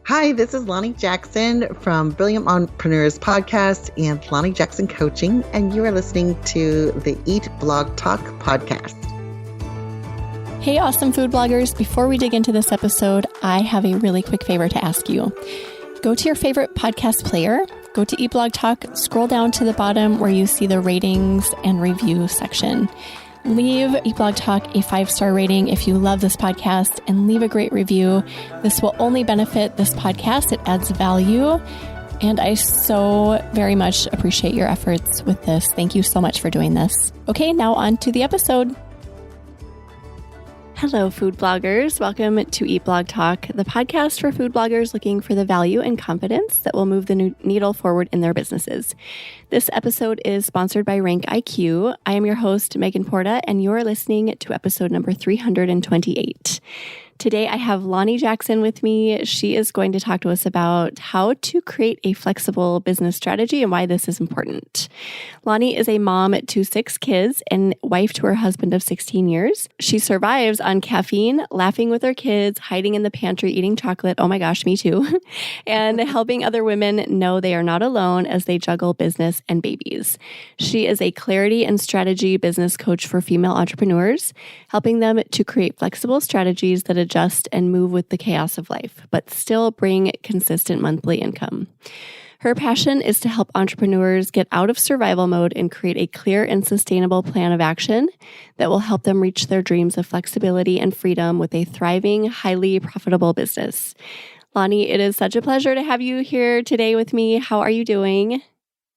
Hi, this is Lani Jackson from Brilliant Mompreneurs podcast and Lani Jackson Coaching, and you are listening to the Eat Blog Talk podcast. Hey, awesome food bloggers. Before we dig into this episode, I have a really quick favor to ask you. Go to your favorite podcast player, go to Eat Blog Talk, scroll down to the bottom where you see the ratings and review section. Leave Eat Blog Talk a 5-star rating if you love this podcast and leave a great review. This will only benefit this podcast. It adds value. And I so very much appreciate your efforts with this. Thank you so much for doing this. Okay, now on to the episode. Hello, food bloggers. Welcome to Eat Blog Talk, the podcast for food bloggers looking for the value and confidence that will move the needle forward in their businesses. This episode is sponsored by Rank IQ. I am your host, Megan Porta, and you're listening to episode number 328. Today, I have Lani Jackson with me. She is going to talk to us about how to create a flexible business strategy and why this is important. Lani is a mom to 6 kids and wife to her husband of 16 years. She survives on caffeine, laughing with her kids, hiding in the pantry, eating chocolate. Oh my gosh, me too. And helping other women know they are not alone as they juggle business and babies. She is a clarity and strategy business coach for female entrepreneurs, helping them to create flexible strategies that adjust and move with the chaos of life, but still bring consistent monthly income. Her passion is to help entrepreneurs get out of survival mode and create a clear and sustainable plan of action that will help them reach their dreams of flexibility and freedom with a thriving, highly profitable business. Lani, it is such a pleasure to have you here today with me. How are you doing?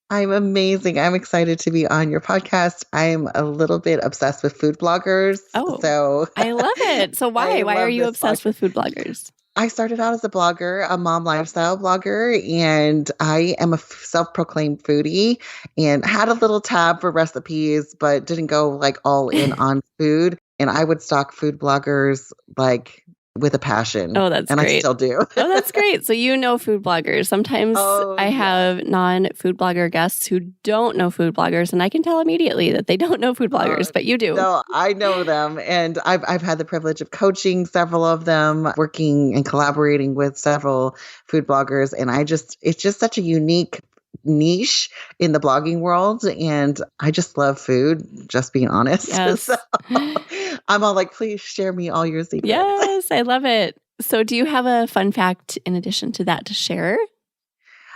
I'm amazing. I'm excited to be on your podcast. I'm a little bit obsessed with food bloggers. So I love it. So why? Why are you obsessed with food bloggers? I started out as a blogger, a mom lifestyle blogger, and I am a self-proclaimed foodie and had a little tab for recipes, but didn't go like all in on food. And I would stalk food bloggers like with a passion. Oh, that's great. And I still do. Oh, that's great. So you know food bloggers. Sometimes I have non-food blogger guests who don't know food bloggers, and I can tell immediately that they don't know food bloggers, but you do. No, I know them. And I've had the privilege of coaching several of them, working and collaborating with several food bloggers. And it's just such a unique niche in the blogging world. And I just love food, just being honest. Yes. So I'm all like, please share me all your secrets. Yes, I love it. So do you have a fun fact in addition to that to share?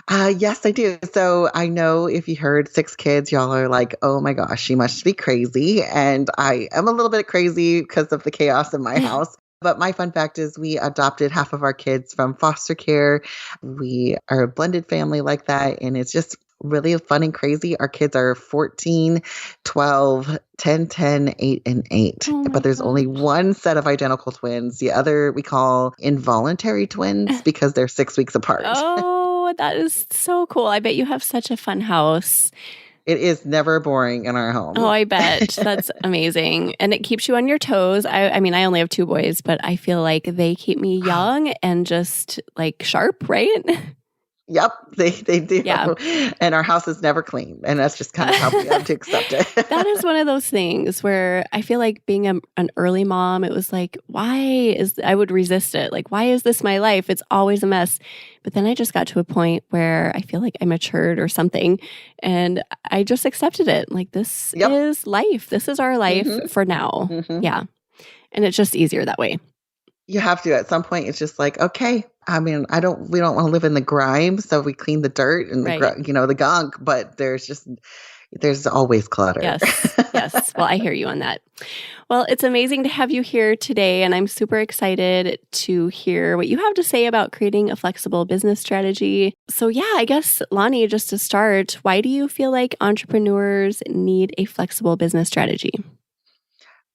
Yes, I do. So I know if you heard 6 kids, y'all are like, oh my gosh, she must be crazy. And I am a little bit crazy because of the chaos in my house. But my fun fact is we adopted half of our kids from foster care. We are a blended family like that. And it's just really fun and crazy. Our kids are 14, 12, 10, 10, 8, and 8. But there's only one set of identical twins. The other we call involuntary twins because they're 6 weeks apart. Oh, that is so cool. I bet you have such a fun house. It is never boring in our home. Oh, I bet. That's amazing. And it keeps you on your toes. I mean, I only have 2 boys, but I feel like they keep me young and just like sharp, right? Yep, they do. Yeah. And our house is never clean. And that's just kind of how we have to accept it. That is one of those things where I feel like being an early mom, it was like, I would resist it. Like, why is this my life? It's always a mess. But then I just got to a point where I feel like I matured or something. And I just accepted it. Like, this is life. This is our life for now. Yeah. And it's just easier that way. You have to, at some point, it's just like, okay, I mean, we don't want to live in the grime. So we clean the dirt and the gunk, but there's always clutter. Yes. Well, I hear you on that. Well, it's amazing to have you here today. And I'm super excited to hear what you have to say about creating a flexible business strategy. So yeah, I guess, Lani, just to start, why do you feel like entrepreneurs need a flexible business strategy?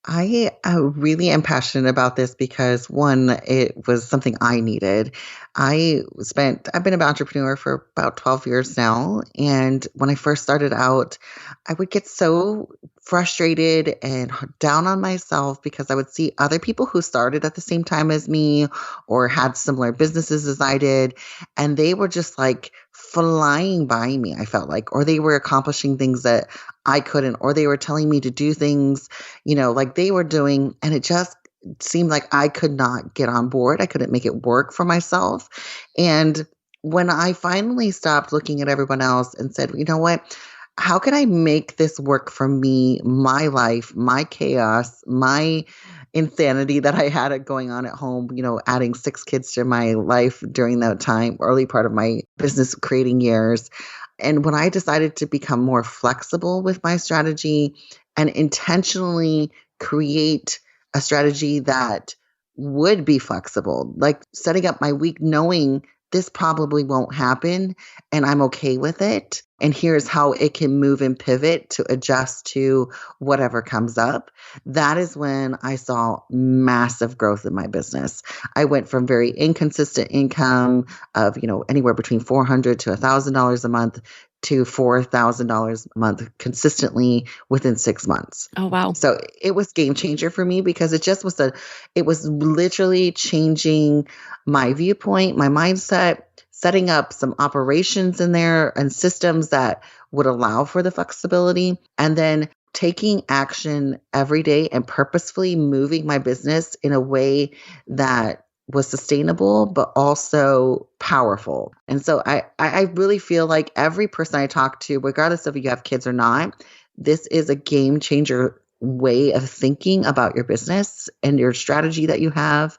I really am passionate about this because, one, it was something I needed. I've been an entrepreneur for about 12 years now. And when I first started out, I would get so frustrated and down on myself because I would see other people who started at the same time as me or had similar businesses as I did. And they were just like flying by me, I felt like, or they were accomplishing things that I couldn't, or they were telling me to do things, like they were doing. And it just seemed like I could not get on board. I couldn't make it work for myself. And when I finally stopped looking at everyone else and said, you know what? How can I make this work for me, my life, my chaos, my insanity that I had going on at home, adding 6 kids to my life during that time, early part of my business creating years. And when I decided to become more flexible with my strategy and intentionally create a strategy that would be flexible, like setting up my week knowing this probably won't happen and I'm okay with it. And here's how it can move and pivot to adjust to whatever comes up. That is when I saw massive growth in my business. I went from very inconsistent income of, anywhere between $400 to $1,000 a month to $4,000 a month consistently within 6 months. Oh, wow. So it was game changer for me because it was literally changing my viewpoint, my mindset, setting up some operations in there and systems that would allow for the flexibility, and then taking action every day and purposefully moving my business in a way that was sustainable, but also powerful. And so I really feel like every person I talk to, regardless of if you have kids or not, this is a game changer way of thinking about your business and your strategy that you have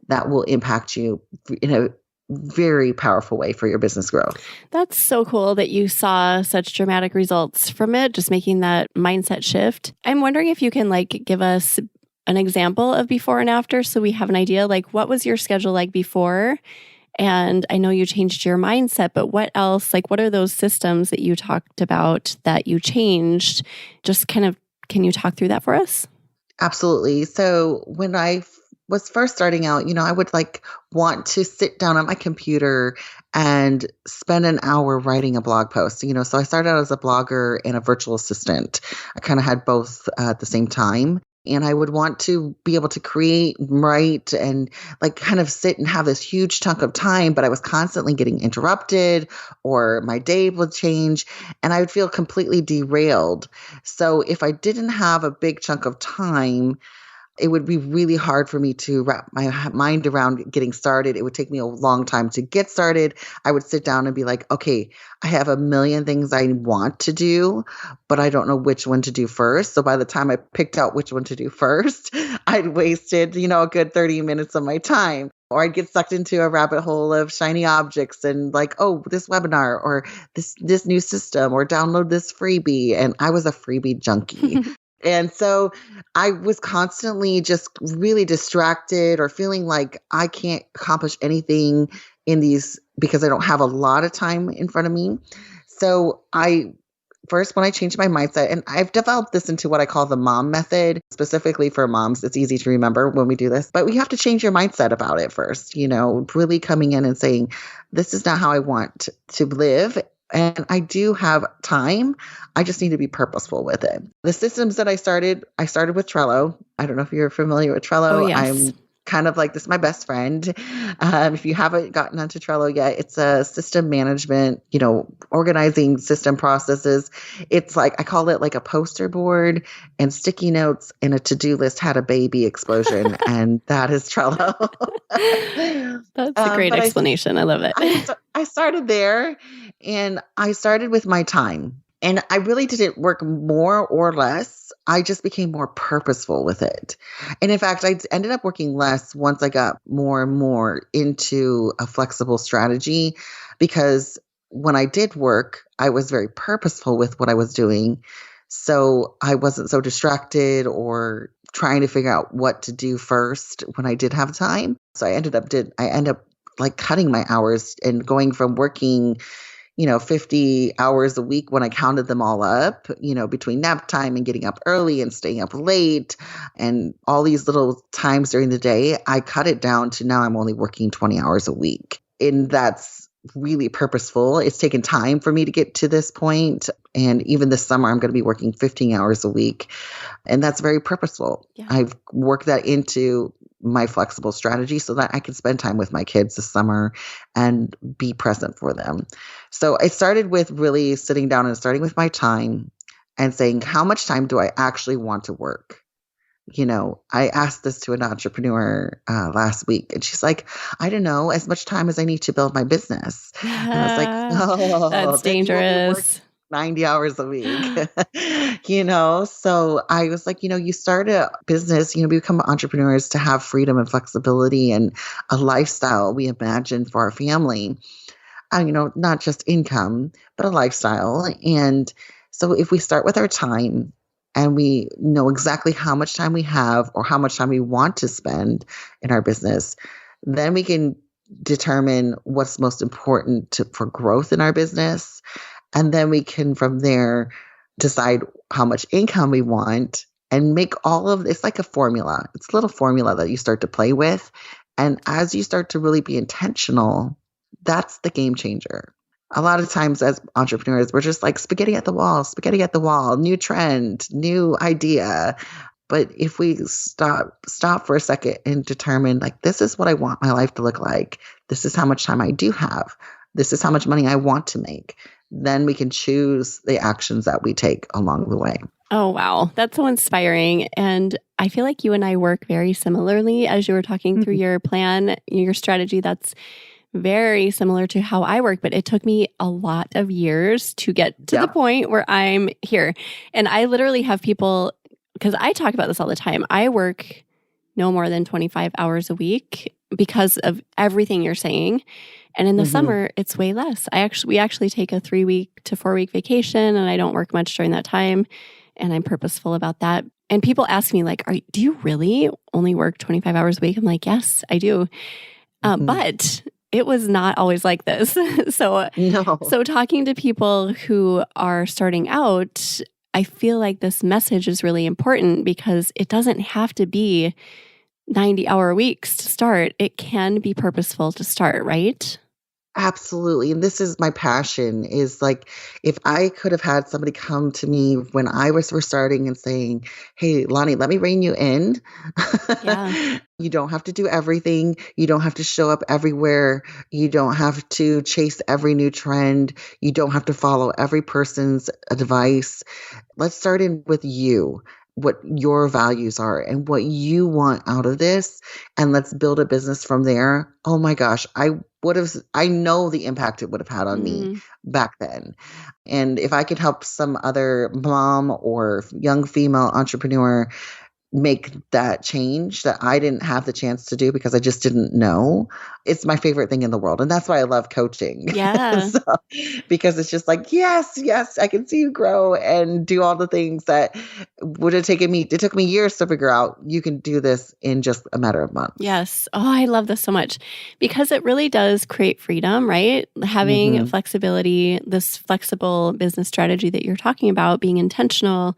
that will impact you in a very powerful way for your business growth. That's so cool that you saw such dramatic results from it, just making that mindset shift. I'm wondering if you can give us an example of before and after so we have an idea, what was your schedule like before? And I know you changed your mindset, but what else, what are those systems that you talked about that you changed? Just kind of, can you talk through that for us? Absolutely. So when I was first starting out, I would want to sit down on my computer and spend an hour writing a blog post. So I started out as a blogger and a virtual assistant. I kind of had both at the same time. And I would want to be able to create, write, and kind of sit and have this huge chunk of time, but I was constantly getting interrupted or my day would change and I would feel completely derailed. So if I didn't have a big chunk of time, it would be really hard for me to wrap my mind around getting started. It would take me a long time to get started. I would sit down and be like, okay, I have a million things I want to do, but I don't know which one to do first. So by the time I picked out which one to do first, I'd wasted, a good 30 minutes of my time. Or I'd get sucked into a rabbit hole of shiny objects and this webinar or this new system or download this freebie. And I was a freebie junkie. And so I was constantly just really distracted or feeling like I can't accomplish anything in these because I don't have a lot of time in front of me. So when I changed my mindset, and I've developed this into what I call the mom method, specifically for moms. It's easy to remember when we do this, but we have to change your mindset about it first, really coming in and saying, this is not how I want to live. And I do have time. I just need to be purposeful with it. The systems that I started with Trello. I don't know if you're familiar with Trello. Oh, yes. I'm kind of this is my best friend. If you haven't gotten onto Trello yet, it's a system management, organizing system processes. It's I call it a poster board and sticky notes and a to-do list had a baby explosion. And that is Trello. That's a great explanation. I love it. I started there and I started with my time. And I really didn't work more or less. I just became more purposeful with it. And in fact, I ended up working less once I got more and more into a flexible strategy, because when I did work, I was very purposeful with what I was doing. So I wasn't so distracted or trying to figure out what to do first when I did have time. So I ended up cutting my hours and going from working 50 hours a week when I counted them all up, between nap time and getting up early and staying up late and all these little times during the day, I cut it down to now I'm only working 20 hours a week. And that's really purposeful. It's taken time for me to get to this point. And even this summer, I'm going to be working 15 hours a week. And that's very purposeful. Yeah. I've worked that into my flexible strategy so that I can spend time with my kids this summer and be present for them. So I started with really sitting down and starting with my time and saying, how much time do I actually want to work? I asked this to an entrepreneur last week, and she's like, I don't know, as much time as I need to build my business. And I was like, oh, That's then you will be working dangerous. 90 hours a week. So I was like, you start a business, we become entrepreneurs to have freedom and flexibility and a lifestyle we imagine for our family. Not just income, but a lifestyle. And so if we start with our time and we know exactly how much time we have or how much time we want to spend in our business, then we can determine what's most important for growth in our business. And then we can from there decide how much income we want and make it's like a formula. It's a little formula that you start to play with. And as you start to really be intentional, that's the game changer. A lot of times as entrepreneurs, we're just like spaghetti at the wall, new trend, new idea. But if we stop for a second and determine, like, this is what I want my life to look like. This is how much time I do have. This is how much money I want to make. Then we can choose the actions that we take along the way. Oh, wow. That's so inspiring. And I feel like you and I work very similarly as you were talking through your plan, your strategy. That's very similar to how I work, but it took me a lot of years to get to the point where I'm here. And I literally have people, because I talk about this all the time, I work no more than 25 hours a week because of everything you're saying. And in the summer, it's way less. We actually take a 3-week to 4-week vacation, and I don't work much during that time. And I'm purposeful about that. And people ask me, like, do you really only work 25 hours a week? I'm like, yes, I do. But it was not always like this. So talking to people who are starting out, I feel like this message is really important because it doesn't have to be 90-hour weeks to start. It can be purposeful to start, right? Absolutely. And this is my passion, is like, if I could have had somebody come to me when I was first starting and saying, hey, Lani, let me rein you in. Yeah. You don't have to do everything. You don't have to show up everywhere. You don't have to chase every new trend. You don't have to follow every person's advice. Let's start in with you, what your values are and what you want out of this. And let's build a business from there. Oh my gosh, I know the impact it would have had on me back then. And if I could help some other mom or young female entrepreneur make that change that I didn't have the chance to do because I just didn't know, it's my favorite thing in the world. And that's why I love coaching. Yeah. Because it's just like, yes, I can see you grow and do all the things that would have taken me. It took me years to figure out you can do this in just a matter of months. Yes. Oh, I love this so much because it really does create freedom, right? Having flexibility, this flexible business strategy that you're talking about, being intentional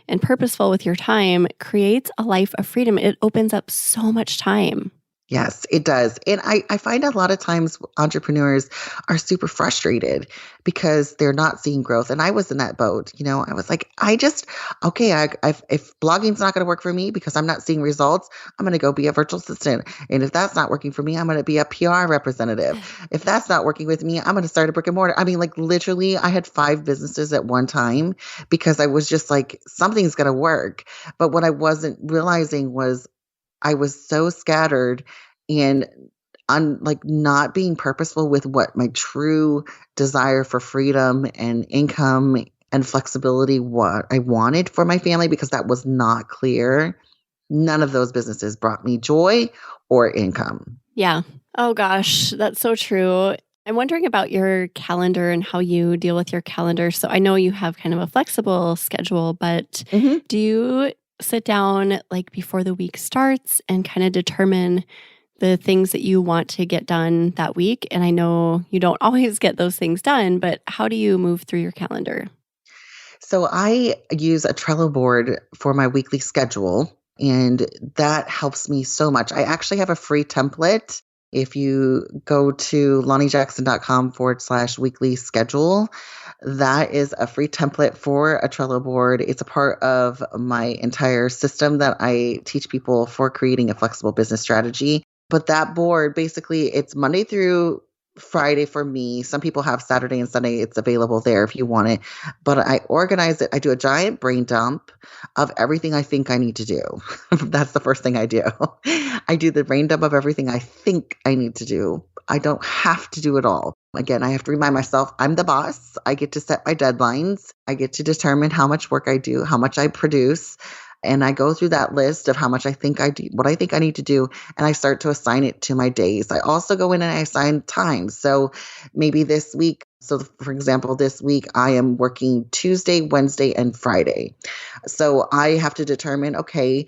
and purposeful with your time creates a life of freedom. It opens up so much time. Yes, it does. And I find a lot of times entrepreneurs are super frustrated because they're not seeing growth. And I was in that boat. I was like, if blogging's not going to work for me because I'm not seeing results, I'm going to go be a virtual assistant. And if that's not working for me, I'm going to be a PR representative. If that's not working with me, I'm going to start a brick and mortar. I mean, like, literally, I had 5 businesses at one time because I was just like, something's going to work. But what I wasn't realizing was I was so scattered and not being purposeful with what my true desire for freedom and income and flexibility, what I wanted for my family, because that was not clear. None of those businesses brought me joy or income. Yeah. Oh gosh, that's so true. I'm wondering about your calendar and how you deal with your calendar. So I know you have kind of a flexible schedule, but do you sit down like before the week starts and kind of determine the things that you want to get done that week? And I know you don't always get those things done, but how do you move through your calendar? So I use a Trello board for my weekly schedule, and that helps me so much. I actually have a free template. If you go to lanijackson.com/weekly schedule, that is a free template for a Trello board. It's a part of my entire system that I teach people for creating a flexible business strategy. But that board, basically, it's Monday through Friday for me. Some people have Saturday and Sunday. It's available there if you want it. But I organize it. I do a giant brain dump of everything I think I need to do. That's the first thing I do. I do the brain dump of everything I think I need to do. I don't have to do it all. Again, I have to remind myself I'm the boss. I get to set my deadlines. I get to determine how much work I do, how much I produce. And I go through that list of how much I think I do, what I think I need to do, and I start to assign it to my days. I also go in and I assign times. So maybe this week, so for example, this week I am working Tuesday, Wednesday, and Friday. So I have to determine, okay,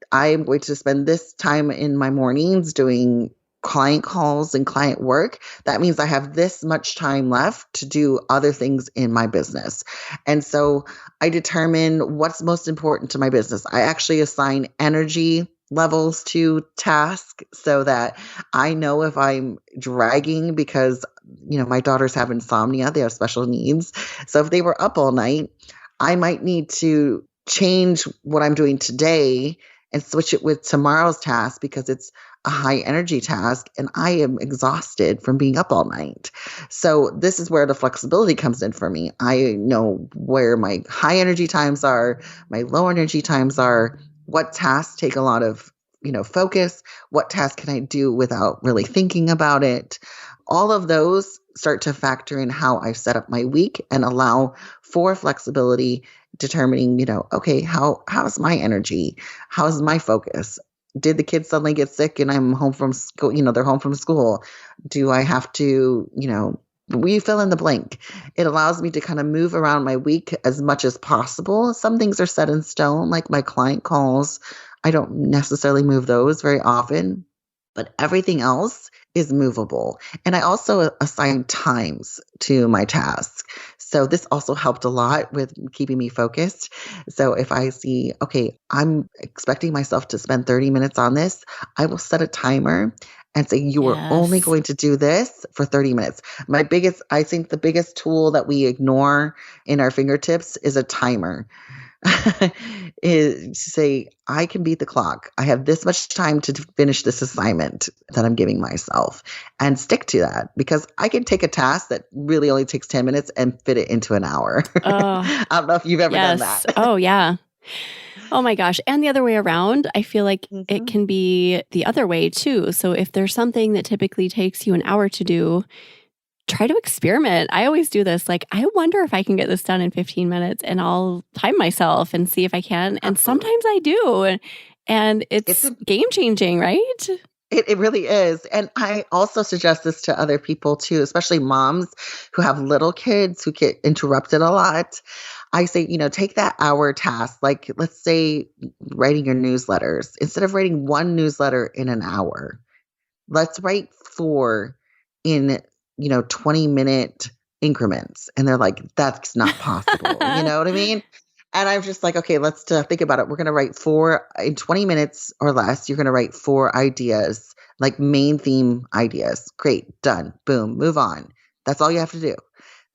I'm going to spend this time in my mornings doing client calls and client work. That means I have this much time left to do other things in my business. And so I determine what's most important to my business. I actually assign energy levels to tasks so that I know if I'm dragging because, my daughters have insomnia, they have special needs. So if they were up all night, I might need to change what I'm doing today and switch it with tomorrow's task because it's a high energy task and I am exhausted from being up all night. So this is where the flexibility comes in for me. I know where my high energy times are, my low energy times are, what tasks take a lot of, focus, what tasks can I do without really thinking about it. All of those start to factor in how I set up my week and allow for flexibility, determining, okay, how's my energy? How's my focus? Did the kids suddenly get sick and I'm home from school? They're home from school. Do I have to, we fill in the blank. It allows me to kind of move around my week as much as possible. Some things are set in stone, like my client calls. I don't necessarily move those very often, but everything else is movable. And I also assign times to my tasks. So this also helped a lot with keeping me focused. So if I see, okay, I'm expecting myself to spend 30 minutes on this, I will set a timer and say, you are only going to do this for 30 minutes. I think the biggest tool that we ignore in our fingertips is a timer. Is to say, I can beat the clock. I have this much time to finish this assignment that I'm giving myself and stick to that because I can take a task that really only takes 10 minutes and fit it into an hour. I don't know if you've ever done that. Oh, yeah. Oh my gosh. And the other way around, I feel like it can be the other way too. So if there's something that typically takes you an hour to do, try to experiment. I always do this. Like, I wonder if I can get this done in 15 minutes and I'll time myself and see if I can. And sometimes I do. And it's game changing, right? It really is. And I also suggest this to other people too, especially moms who have little kids who get interrupted a lot. I say, take that hour task, like let's say writing your newsletters. Instead of writing one newsletter in an hour, let's write 4 in 20-minute increments. And they're like, that's not possible. You know what I mean? And I'm just like, okay, let's think about it. We're going to write 4 in 20 minutes or less. You're going to write 4 ideas, like main theme ideas. Great. Done. Boom. Move on. That's all you have to do.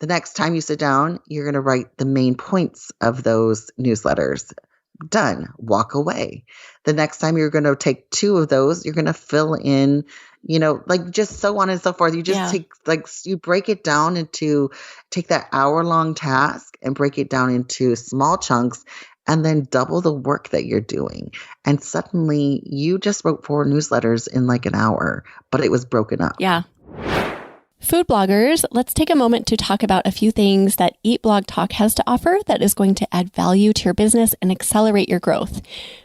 The next time you sit down, you're going to write the main points of those newsletters. Done. Walk away. The next time you're going to take 2 of those, you're going to fill in, like just so on and so forth. You just you break it down take that hour-long task and break it down into small chunks and then double the work that you're doing. And suddenly you just wrote 4 newsletters in like an hour, but it was broken up. Yeah. Food bloggers, let's take a moment to talk about a few things that Eat Blog Talk has to offer that is going to add value to your business and accelerate your growth.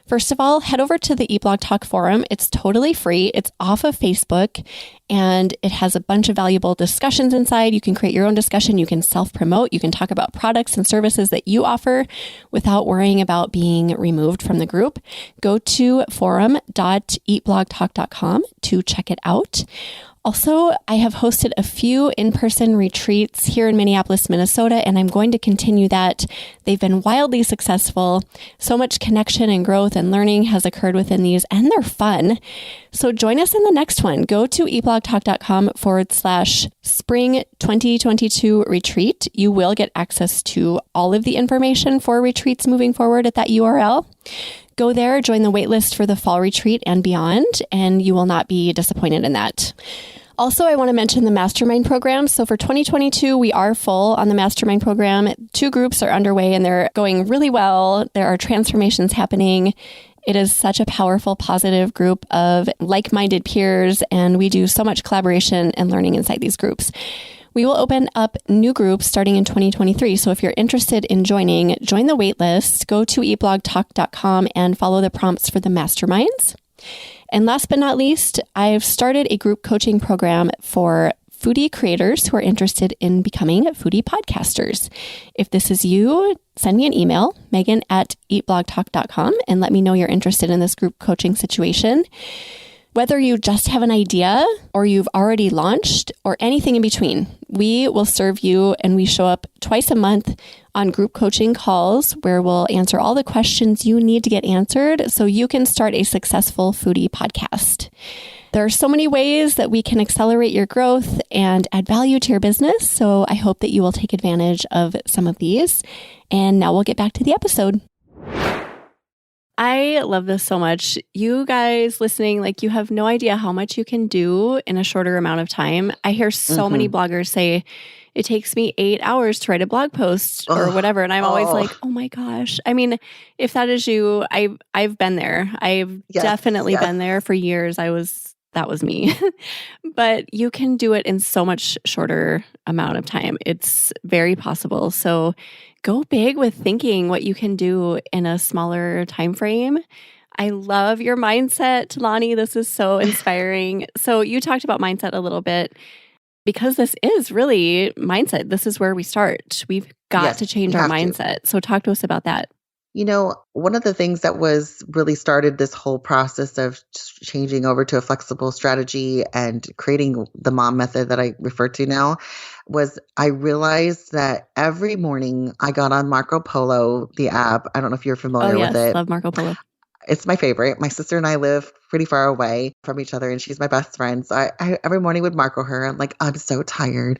First of all, head over to the Eat Blog Talk forum. It's totally free. It's off of Facebook and it has a bunch of valuable discussions inside. You can create your own discussion. You can self-promote. You can talk about products and services that you offer without worrying about being removed from the group. Go to forum.eatblogtalk.com to check it out. Also, I have hosted a few in-person retreats here in Minneapolis, Minnesota, and I'm going to continue that. They've been wildly successful. So much connection and growth and learning has occurred within these, and they're fun. So join us in the next one. Go to eatblogtalk.com/spring 2022 retreat. You will get access to all of the information for retreats moving forward at that URL. Go there, join the waitlist for the fall retreat and beyond, and you will not be disappointed in that. Also, I want to mention the Mastermind Program. So for 2022, we are full on the Mastermind Program. 2 groups are underway and they're going really well. There are transformations happening. It is such a powerful, positive group of like-minded peers, and we do so much collaboration and learning inside these groups. We will open up new groups starting in 2023. So if you're interested in joining, join the waitlist. Go to eatblogtalk.com and follow the prompts for the masterminds. And last but not least, I've started a group coaching program for foodie creators who are interested in becoming foodie podcasters. If this is you, send me an email, megan@eatblogtalk.com, and let me know you're interested in this group coaching situation. Whether you just have an idea or you've already launched or anything in between, we will serve you, and we show up twice a month on group coaching calls where we'll answer all the questions you need to get answered so you can start a successful foodie podcast. There are so many ways that we can accelerate your growth and add value to your business. So I hope that you will take advantage of some of these. And now we'll get back to the episode. I love this so much. You guys listening, like, you have no idea how much you can do in a shorter amount of time. I hear so many bloggers say, it takes me 8 hours to write a blog post or whatever. And I'm always like, oh my gosh. I mean, if that is you, I've been there. I've definitely been there for years. That was me. But you can do it in so much shorter amount of time. It's very possible. So go big with thinking what you can do in a smaller time frame. I love your mindset, Lani. This is so inspiring. So you talked about mindset a little bit because this is really mindset. This is where we start. We've got to change our mindset. So talk to us about that. You know, one of the things that was really started this whole process of changing over to a flexible strategy and creating the mom method that I refer to now was I realized that every morning I got on Marco Polo, the app. I don't know if you're familiar with it. Love Marco Polo. It's my favorite. My sister and I live pretty far away from each other, and she's my best friend. So I every morning would Marco her. I'm like, I'm so tired.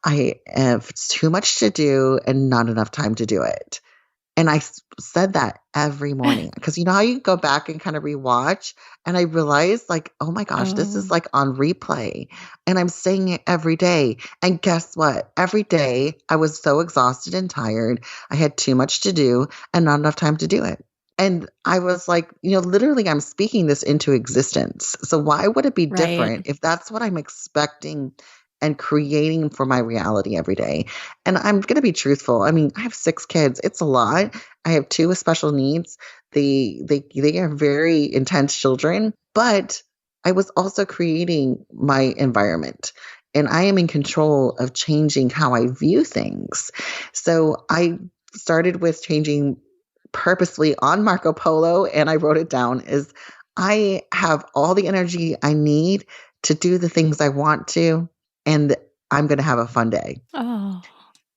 I have too much to do and not enough time to do it. And I said that every morning because you know how you go back and kind of rewatch, and I realized like, oh my gosh, this is like on replay, and I'm saying it every day. And guess what? Every day I was so exhausted and tired. I had too much to do and not enough time to do it. And I was like, you know, literally I'm speaking this into existence. So why would it be different if that's what I'm expecting and creating for my reality every day? And I'm going to be truthful. I mean, I have 6 kids. It's a lot. I have 2 with special needs. They are very intense children, but I was also creating my environment, and I am in control of changing how I view things. So I started with changing purposely on Marco Polo, and I wrote it down, is I have all the energy I need to do the things I want to, and I'm going to have a fun day. Oh.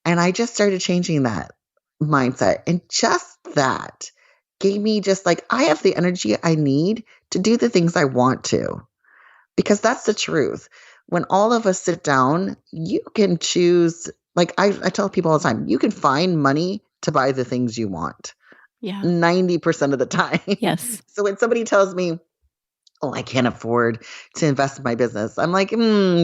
And I just started changing that mindset. And just that gave me just like, I have the energy I need to do the things I want to. Because that's the truth. When all of us sit down, you can choose, like I tell people all the time, you can find money to buy the things you want. Yeah. 90% of the time. Yes. So when somebody tells me, oh, I can't afford to invest in my business, I'm like,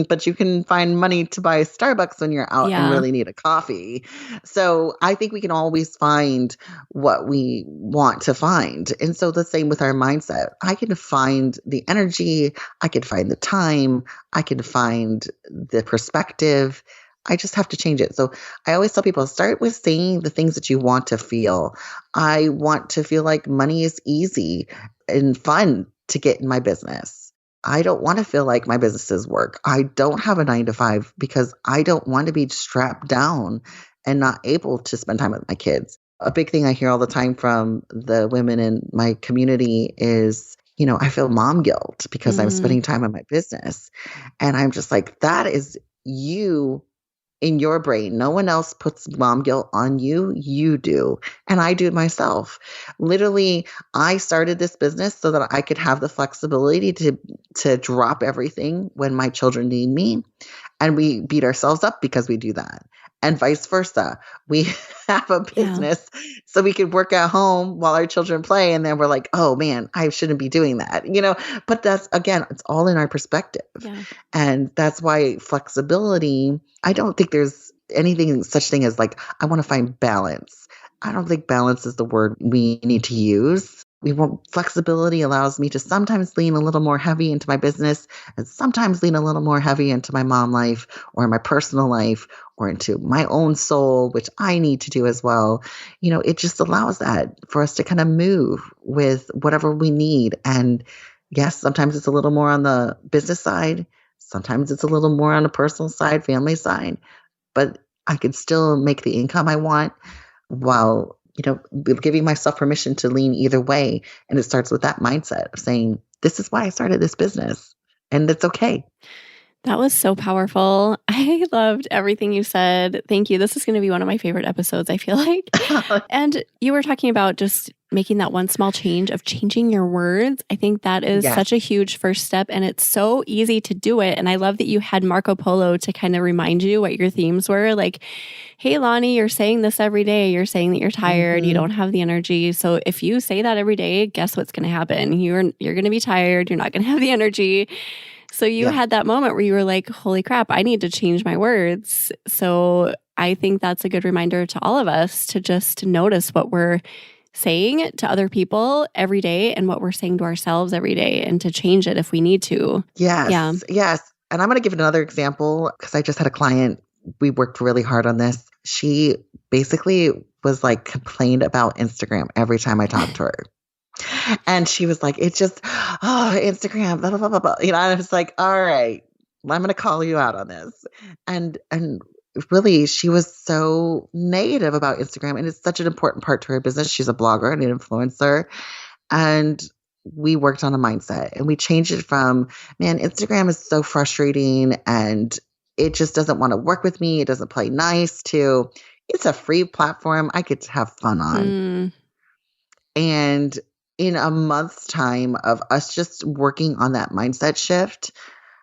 but you can find money to buy Starbucks when you're out and really need a coffee. So I think we can always find what we want to find. And so the same with our mindset. I can find the energy, I can find the time, I can find the perspective. I just have to change it. So I always tell people, start with saying the things that you want to feel. I want to feel like money is easy and fun to get in my business. I don't want to feel like my business is work. I don't have a 9-to-5 because I don't want to be strapped down and not able to spend time with my kids. A big thing I hear all the time from the women in my community is, you know, I feel mom guilt because I'm spending time on my business. And I'm just like, that is you in your brain. No one else puts mom guilt on you. You do. And I do it myself. Literally, I started this business so that I could have the flexibility to drop everything when my children need me. And we beat ourselves up because we do that. and vice versa. We have a business so we could work at home while our children play. And then we're like, oh man, I shouldn't be doing that, but that's, again, it's all in our perspective. Yeah. And that's why flexibility, I don't think there's anything such thing as like, I want to find balance. I don't think balance is the word we need to use. Flexibility allows me to sometimes lean a little more heavy into my business and sometimes lean a little more heavy into my mom life or my personal life or into my own soul, which I need to do as well. It just allows that for us to kind of move with whatever we need. And yes, sometimes it's a little more on the business side. Sometimes it's a little more on the personal side, family side, but I can still make the income I want while giving myself permission to lean either way. And it starts with that mindset of saying, this is why I started this business and it's okay. That was so powerful. I loved everything you said. Thank you. This is going to be one of my favorite episodes, I feel like. And you were talking about just making that one small change of changing your words. I think that is such a huge first step, and it's so easy to do it. And I love that you had Marco Polo to kind of remind you what your themes were. Like, hey, Lani, you're saying this every day. You're saying that you're tired. You don't have the energy. So if you say that every day, guess what's going to happen? You're going to be tired. You're not going to have the energy. So you had that moment where you were like, holy crap, I need to change my words. So I think that's a good reminder to all of us to just notice what we're saying to other people every day and what we're saying to ourselves every day and to change it if we need to. Yes. And I'm going to give another example because I just had a client. We worked really hard on this. She basically was like complained about Instagram every time I talked to her. And she was like, it's just, Instagram, blah, blah, blah, blah, blah. And I was like, all right, I'm going to call you out on this. And really, she was so negative about Instagram. And it's such an important part to her business. She's a blogger and an influencer. And we worked on a mindset and we changed it from, man, Instagram is so frustrating and it just doesn't want to work with me. It doesn't play nice, to it's a free platform I could have fun on. And in a month's time of us just working on that mindset shift,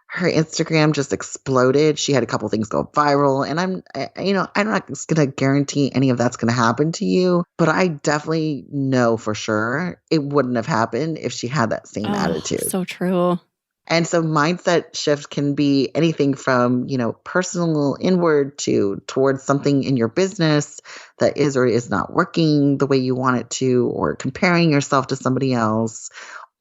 her Instagram just exploded. She had a couple things go viral, and I'm not going to guarantee any of that's going to happen to you, but I definitely know for sure it wouldn't have happened if she had that same attitude. So true. And so mindset shift can be anything from, personal inward towards something in your business that is or is not working the way you want it to, or comparing yourself to somebody else.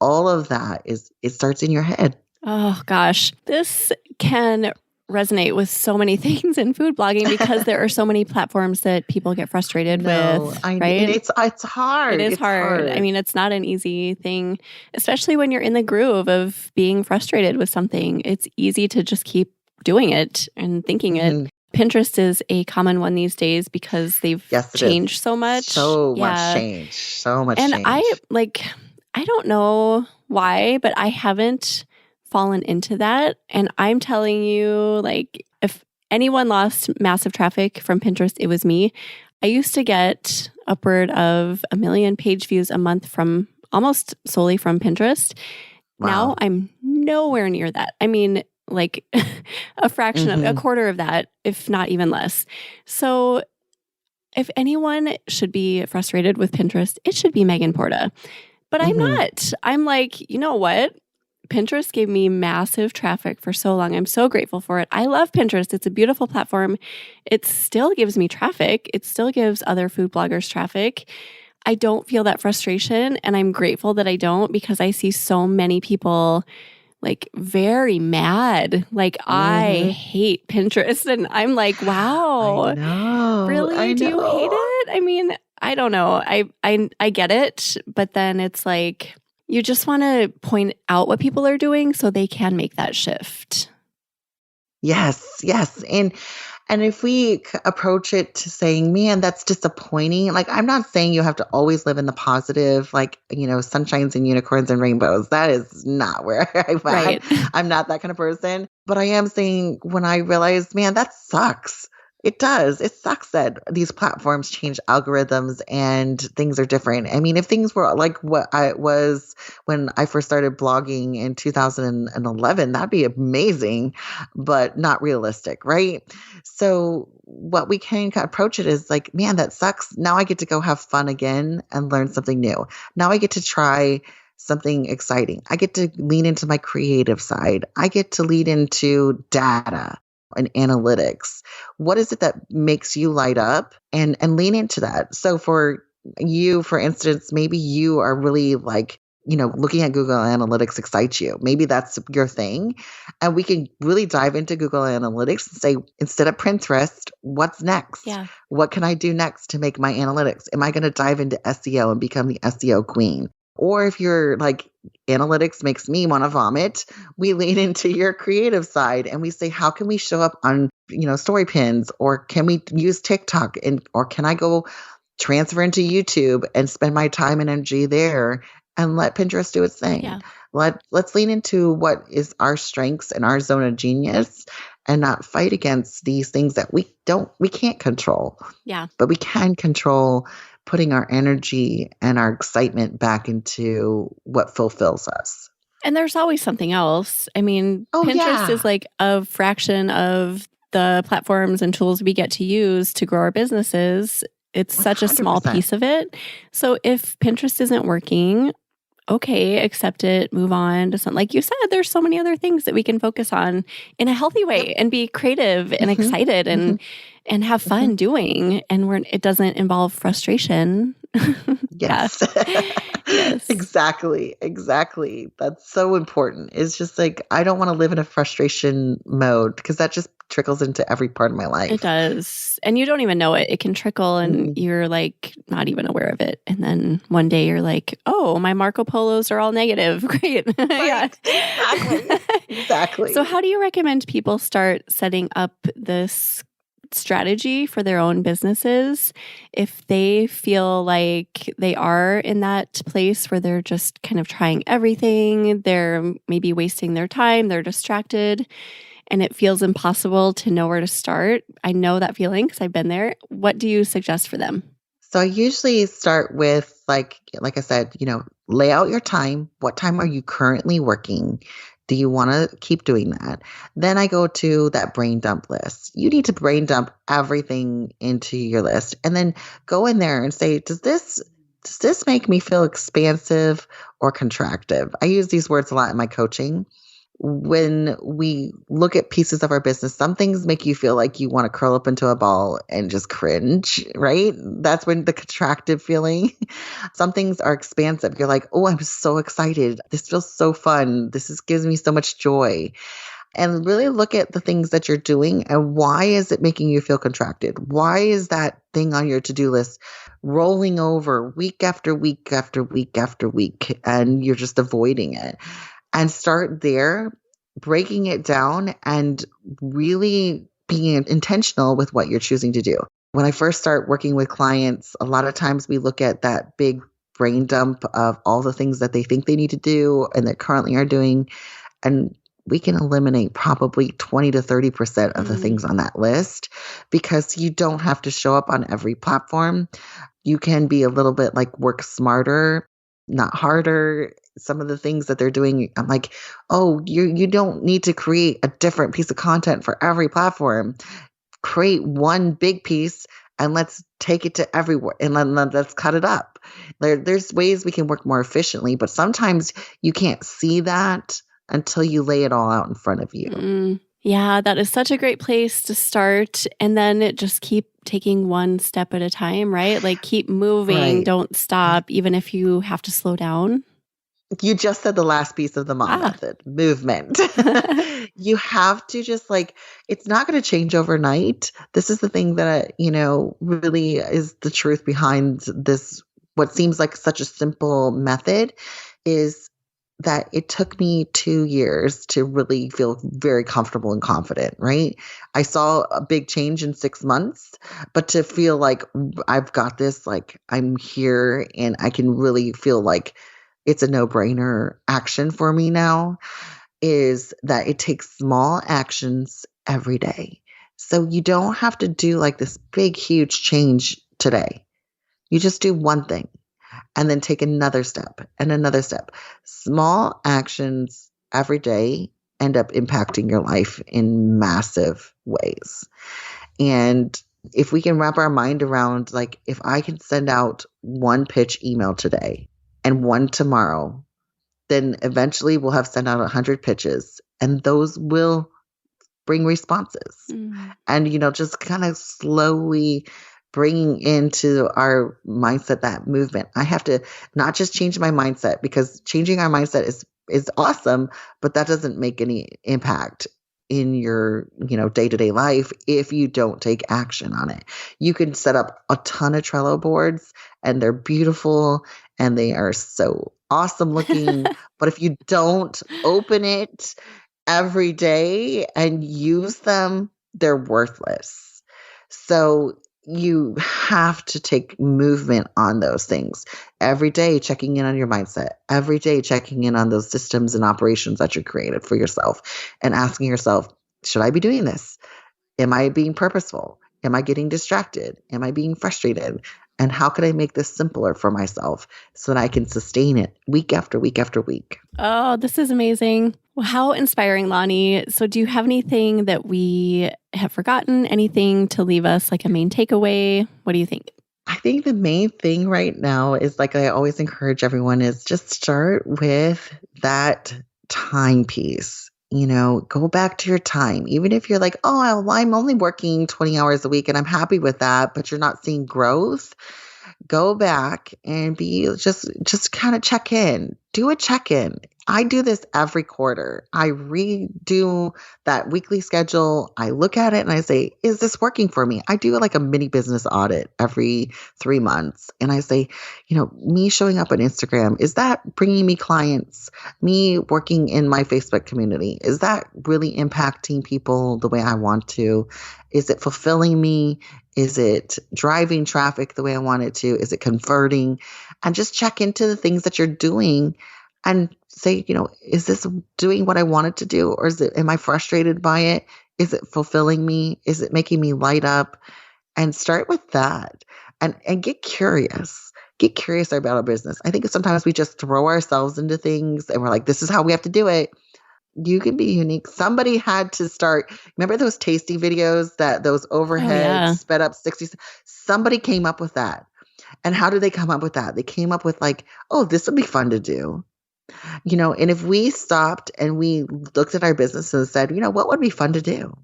All of that it starts in your head. Oh gosh, this can resonate with so many things in food blogging because there are so many platforms that people get frustrated with, right? It's hard. It is hard. I mean, it's not an easy thing, especially when you're in the groove of being frustrated with something. It's easy to just keep doing it and thinking it. Pinterest is a common one these days because they've changed so much. So much change. And I don't know why, but I haven't fallen into that. And I'm telling you, like, if anyone lost massive traffic from Pinterest, it was me. I used to get upward of 1 million page views a month from almost solely from Pinterest. Wow. Now I'm nowhere near that. I mean, like a fraction of a quarter of that, if not even less. So if anyone should be frustrated with Pinterest, it should be Megan Porta. But I'm not. I'm like, you know what? Pinterest gave me massive traffic for so long. I'm so grateful for it. I love Pinterest. It's a beautiful platform. It still gives me traffic. It still gives other food bloggers traffic. I don't feel that frustration, and I'm grateful that I don't, because I see so many people like very mad. Like, I hate Pinterest, and I'm like, wow, I know. Really? Do you hate it? I mean, I don't know. I get it, but then it's like, you just want to point out what people are doing so they can make that shift. Yes. And if we approach it to saying, man, that's disappointing. Like, I'm not saying you have to always live in the positive, like, sunshines and unicorns and rainbows. That is not where I'm at. Right. I'm not that kind of person. But I am saying, when I realized, man, that sucks. It does. It sucks that these platforms change algorithms and things are different. I mean, if things were like what I was when I first started blogging in 2011, that'd be amazing, but not realistic, right? So, what we can approach it is like, man, that sucks. Now I get to go have fun again and learn something new. Now I get to try something exciting. I get to lean into my creative side. I get to lead into data and analytics. What is it that makes you light up and lean into that? So for you, for instance, maybe you are really like, looking at Google Analytics excites you. Maybe that's your thing. And we can really dive into Google Analytics and say, instead of Pinterest, what's next? Yeah. What can I do next to make my analytics? Am I going to dive into SEO and become the SEO queen? Or if you're like, analytics makes me want to vomit, we lean into your creative side and we say, how can we show up on, story pins, or can we use TikTok, or can I go transfer into YouTube and spend my time and energy there and let Pinterest do its thing? Yeah. Let's lean into what is our strengths and our zone of genius and not fight against these things that we can't control. Yeah. But we can control putting our energy and our excitement back into what fulfills us. And there's always something else. I mean, Pinterest is like a fraction of the platforms and tools we get to use to grow our businesses. It's 100%. Such a small piece of it. So if Pinterest isn't working, okay, accept it, move on to something. Like you said, there's so many other things that we can focus on in a healthy way and be creative and excited and have fun doing. And it doesn't involve frustration. Yes. Yes. Exactly. That's so important. It's just like, I don't want to live in a frustration mode because that just trickles into every part of my life. It does. And you don't even know it. It can trickle and you're like not even aware of it. And then one day you're like, oh, my Marco Polos are all negative. Great. Yeah. Exactly. So how do you recommend people start setting up this strategy for their own businesses if they feel like they are in that place where they're just kind of trying everything, they're maybe wasting their time, they're distracted, and it feels impossible to know where to start? I know that feeling because I've been there. What do you suggest for them? So I usually start with like I said, lay out your time. What time are you currently working? Do you want to keep doing that? Then I go to that brain dump list. You need to brain dump everything into your list and then go in there and say, does this make me feel expansive or contractive? I use these words a lot in my coaching. When we look at pieces of our business, some things make you feel like you want to curl up into a ball and just cringe, right? That's when the contractive feeling. Some things are expansive. You're like, oh, I'm so excited. This feels so fun. Gives me so much joy. And really look at the things that you're doing and why is it making you feel contracted? Why is that thing on your to-do list rolling over week after week after week after week and you're just avoiding it? And start there, breaking it down and really being intentional with what you're choosing to do. When I first start working with clients, a lot of times we look at that big brain dump of all the things that they think they need to do and that currently are doing. And we can eliminate probably 20 to 30% of the things on that list because you don't have to show up on every platform. You can be a little bit like work smarter, not harder. Some of the things that they're doing, I'm like, oh, you don't need to create a different piece of content for every platform. Create one big piece and let's take it to everywhere and let's cut it up. There's ways we can work more efficiently, but sometimes you can't see that until you lay it all out in front of you. Yeah, that is such a great place to start. And then just keep taking one step at a time, right? Like keep moving, Right. Don't stop, even if you have to slow down. You just said the last piece of the mom method, movement. You have to just it's not going to change overnight. This is the thing that, really is the truth behind this. What seems like such a simple method is that it took me 2 years to really feel very comfortable and confident, right? I saw a big change in 6 months, but to feel like I've got this, like I'm here and I can really feel like it's a no-brainer action for me now, is that it takes small actions every day. So you don't have to do like this big, huge change today. You just do one thing and then take another step and another step. Small actions every day end up impacting your life in massive ways. And if we can wrap our mind around, like, if I can send out one pitch email today and one tomorrow, then eventually we'll have sent out 100 pitches, and those will bring responses. And, just kind of slowly bringing into our mindset that movement. I have to not just change my mindset, because changing our mindset is awesome, but that doesn't make any impact in your, day-to-day life if you don't take action on it. You can set up a ton of Trello boards, and they're beautiful and they are so awesome looking. But if you don't open it every day and use them, they're worthless. So you have to take movement on those things every day, checking in on your mindset, every day checking in on those systems and operations that you created for yourself, and asking yourself, should I be doing this? Am I being purposeful? Am I getting distracted? Am I being frustrated? And how can I make this simpler for myself so that I can sustain it week after week after week? Oh, this is amazing. Well, how inspiring, Lani. So do you have anything that we have forgotten? Anything to leave us like a main takeaway? What do you think? I think the main thing right now is, like I always encourage everyone, is just start with that time piece. Go back to your time. Even if you're like, oh, I'm only working 20 hours a week and I'm happy with that, but you're not seeing growth, go back and just kind of check in. Do a check-in. I do this every quarter. I redo that weekly schedule. I look at it and I say, is this working for me? I do like a mini business audit every 3 months. And I say, me showing up on Instagram, is that bringing me clients? Me working in my Facebook community, is that really impacting people the way I want to? Is it fulfilling me? Is it driving traffic the way I want it to? Is it converting? And just check into the things that you're doing and say, is this doing what I want it to do? Or am I frustrated by it? Is it fulfilling me? Is it making me light up? And start with that and get curious. Get curious about our business. I think sometimes we just throw ourselves into things and we're like, this is how we have to do it. You can be unique. Somebody had to start. Remember those tasty videos, those overhead sped up 60? Somebody came up with that. And how did they come up with that? They came up with like, oh, this would be fun to do. And if we stopped and we looked at our business and said, what would be fun to do?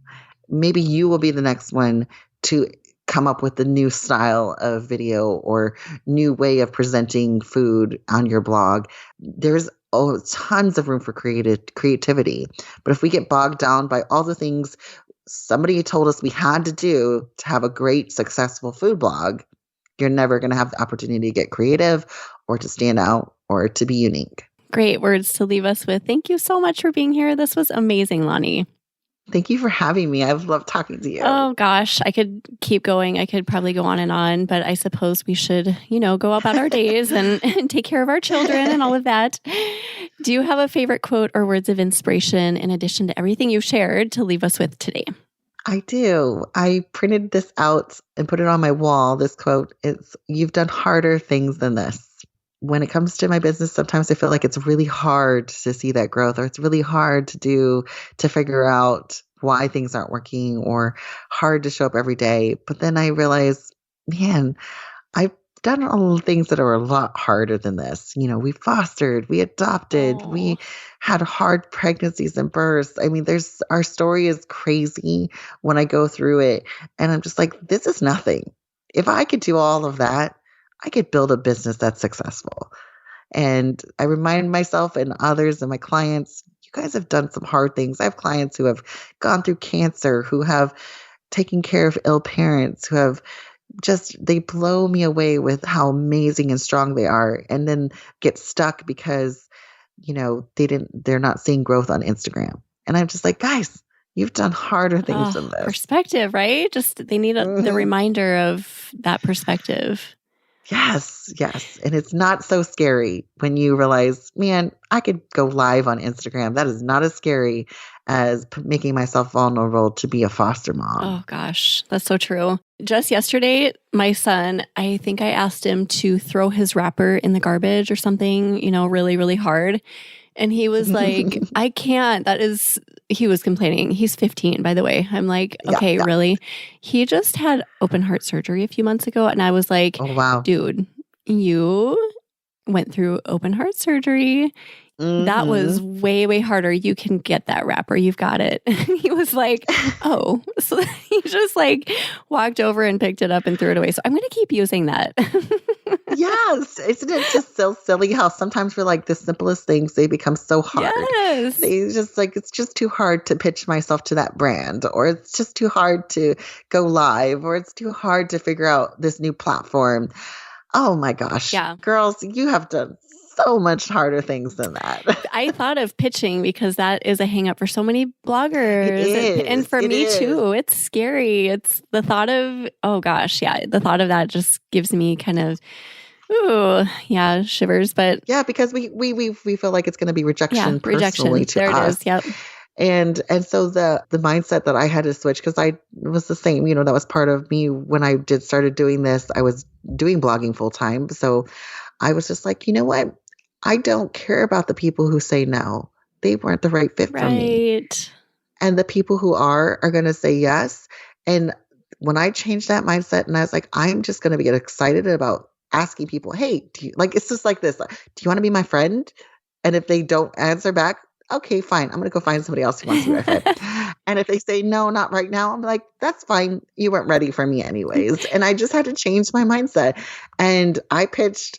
Maybe you will be the next one to come up with the new style of video or new way of presenting food on your blog. There's tons of room for creativity. But if we get bogged down by all the things somebody told us we had to do to have a great, successful food blog, you're never going to have the opportunity to get creative or to stand out or to be unique. Great words to leave us with. Thank you so much for being here. This was amazing, Lani. Thank you for having me. I've loved talking to you. Oh gosh, I could keep going. I could probably go on, but I suppose we should, go about our days and take care of our children and all of that. Do you have a favorite quote or words of inspiration in addition to everything you've shared to leave us with today? I do. I printed this out and put it on my wall. This quote is, "You've done harder things than this." When it comes to my business, sometimes I feel like it's really hard to see that growth, or it's really hard to figure out why things aren't working, or hard to show up every day. But then I realize, man, I've done all the things that are a lot harder than this. We fostered, we adopted, we had hard pregnancies and births. I mean, our story is crazy when I go through it. And I'm just like, this is nothing. If I could do all of that, I could build a business that's successful. And I remind myself and others and my clients, you guys have done some hard things. I have clients who have gone through cancer, who have taken care of ill parents, who have they blow me away with how amazing and strong they are, and then get stuck because, they're not seeing growth on Instagram. And I'm just like, guys, you've done harder things than this. Perspective, right? Just they need the reminder of that perspective. Yes. And it's not so scary when you realize, man, I could go live on Instagram. That is not as scary as making myself vulnerable to be a foster mom. Oh gosh, that's so true. Just yesterday, my son, I think I asked him to throw his wrapper in the garbage or something, really, really hard. And he was like, I can't. He was complaining. He's 15, by the way. I'm like, okay, really? He just had open heart surgery a few months ago. And I was like, oh, wow. Dude, you went through open heart surgery. That was way, way harder. You can get that wrapper. You've got it. He was like, oh. So he just like walked over and picked it up and threw it away. So I'm going to keep using that. Yes. Isn't it just so silly how sometimes for like the simplest things, they become so hard. Yes. They just like, it's just too hard to pitch myself to that brand, or it's just too hard to go live, or it's too hard to figure out this new platform. Oh my gosh. Yeah. Girls, you have done so much harder things than that. I thought of pitching because that is a hang up for so many bloggers. It is. And for me too. It's scary. It's the thought of, oh gosh, yeah. The thought of that just gives me kind of, shivers. But yeah, because we feel like it's going to be rejection personally to there us. It is. Yep. And so the mindset that I had to switch, because I was the same, that was part of me when I started doing this. I was doing blogging full time. So I was just like, you know what? I don't care about the people who say no. They weren't the right fit for me. And the people who are going to say yes. And when I changed that mindset and I was like, I'm just going to get excited about asking people, hey, it's just like this. Do you want to be my friend? And if they don't answer back, okay, fine. I'm going to go find somebody else who wants to be my friend. And if they say, no, not right now, I'm like, that's fine. You weren't ready for me anyways. And I just had to change my mindset. And I pitched,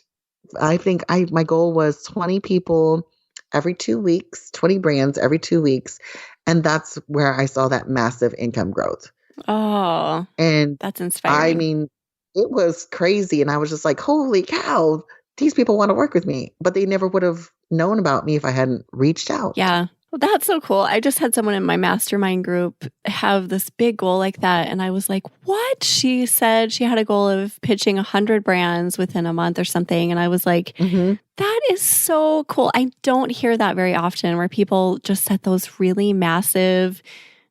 I think my goal was 20 people every 2 weeks, 20 brands every 2 weeks. And that's where I saw that massive income growth. Oh, and that's inspiring. I mean, it was crazy. And I was just like, holy cow, these people want to work with me, but they never would have known about me if I hadn't reached out. Yeah. Well, that's so cool. I just had someone in my mastermind group have this big goal like that. And I was like, what? She said she had a goal of pitching 100 brands within a month or something. And I was like, that is so cool. I don't hear that very often where people just set those really massive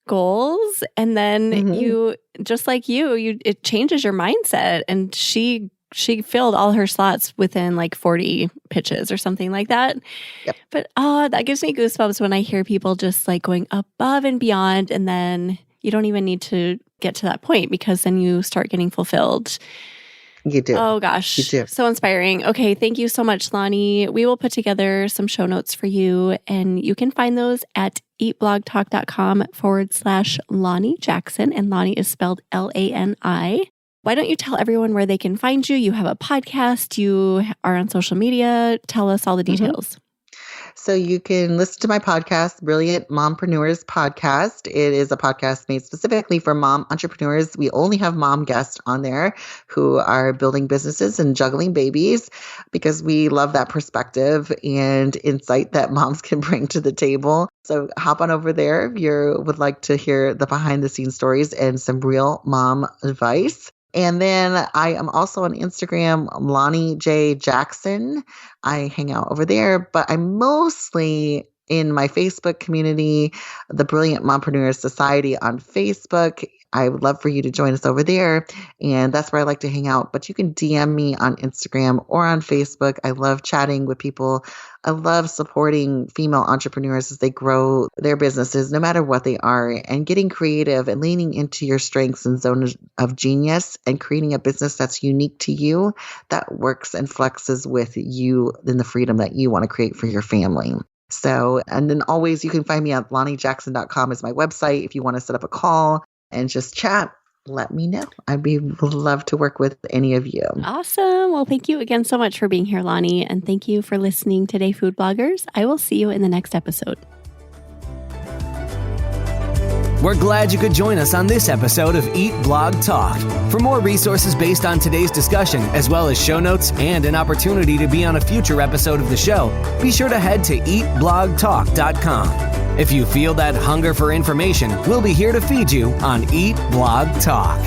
goals. And then you, just like it changes your mindset. And she filled all her slots within like 40 pitches or something like that. Yep. But that gives me goosebumps when I hear people just like going above and beyond, and then you don't even need to get to that point because then you start getting fulfilled. You do. Oh gosh. You do. So inspiring. Okay. Thank you so much, Lani. We will put together some show notes for you, and you can find those at eatblogtalk.com/Lani Jackson. And Lani is spelled Lani. Why don't you tell everyone where they can find you? You have a podcast, you are on social media. Tell us all the details. So you can listen to my podcast, Brilliant Mompreneurs Podcast. It is a podcast made specifically for mom entrepreneurs. We only have mom guests on there who are building businesses and juggling babies because we love that perspective and insight that moms can bring to the table. So hop on over there if you would like to hear the behind the scenes stories and some real mom advice. And then I am also on Instagram, Lani J. Jackson. I hang out over there, but I'm mostly in my Facebook community, the Brilliant Mompreneurs Society on Facebook. I would love for you to join us over there. And that's where I like to hang out. But you can DM me on Instagram or on Facebook. I love chatting with people. I love supporting female entrepreneurs as they grow their businesses, no matter what they are, and getting creative and leaning into your strengths and zone of genius and creating a business that's unique to you, that works and flexes with you in the freedom that you want to create for your family. So, and then always you can find me at LaniJackson.com is my website. If you want to set up a call and just chat, let me know. I'd love to work with any of you. Awesome. Well, thank you again so much for being here, Lani. And thank you for listening today, Food Bloggers. I will see you in the next episode. We're glad you could join us on this episode of Eat Blog Talk. For more resources based on today's discussion, as well as show notes and an opportunity to be on a future episode of the show, be sure to head to eatblogtalk.com. If you feel that hunger for information, we'll be here to feed you on Eat Blog Talk.